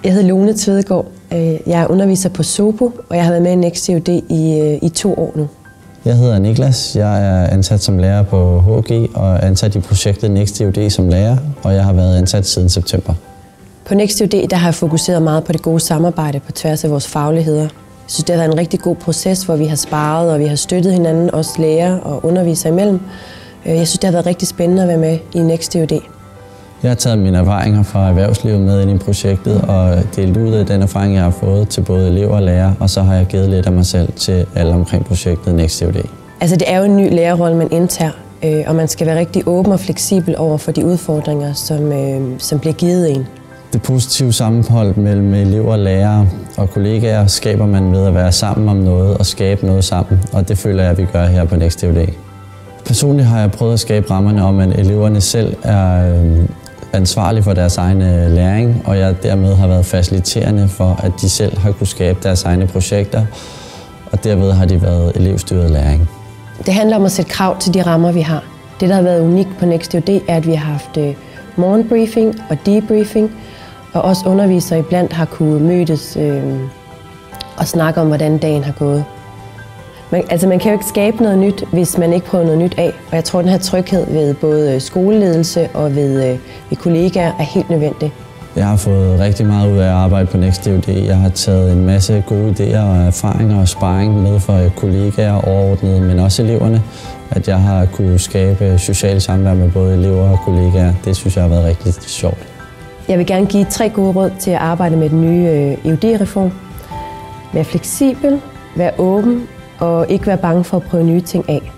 Jeg hedder Lone Tvedegaard. Jeg er underviser på SOPO, og jeg har været med i Next CUD i 2 år nu. Jeg hedder Niklas. Jeg er ansat som lærer på HG og ansat i projektet Next CUD som lærer, og jeg har været ansat siden september. På Next CUD har jeg fokuseret meget på det gode samarbejde på tværs af vores fagligheder. Jeg synes, det har været en rigtig god proces, hvor vi har sparet og vi har støttet hinanden, også lærer og undervisere imellem. Jeg synes, det har været rigtig spændende at være med i Next CUD. Jeg har taget mine erfaringer fra erhvervslivet med ind i projektet og delt ud af den erfaring, jeg har fået til både elever og lærere, og så har jeg givet lidt af mig selv til alle omkring projektet Next CUD. Altså, det er jo en ny lærerrolle, man indtager, og man skal være rigtig åben og fleksibel over for de udfordringer, som bliver givet en. Det positive sammenhold mellem elever, lærere og kollegaer skaber man ved at være sammen om noget og skabe noget sammen, og det føler jeg, at vi gør her på Next CUD. Personligt har jeg prøvet at skabe rammerne om, at eleverne selv er ansvarlige for deres egen læring, og jeg dermed har været faciliterende for, at de selv har kunne skabe deres egne projekter, og derved har de været elevstyret læring. Det handler om at sætte krav til de rammer, vi har. Det, der har været unikt på Next CUD, er, at vi har haft morgenbriefing og debriefing, og også undervisere iblandt har kunne mødes og snakke om, hvordan dagen har gået. Man kan jo ikke skabe noget nyt, hvis man ikke prøver noget nyt af. Og jeg tror, at den her tryghed ved både skoleledelse og ved kollegaer er helt nødvendig. Jeg har fået rigtig meget ud af at arbejde på Next CUD. Jeg har taget en masse gode idéer og erfaringer og sparring med fra kollegaer overordnet, men også eleverne. At jeg har kunne skabe socialt samvær med både elever og kollegaer. Det synes jeg har været rigtig sjovt. Jeg vil gerne give 3 gode råd til at arbejde med den nye EUD-reform. Vær fleksibel, vær åben og ikke være bange for at prøve nye ting af.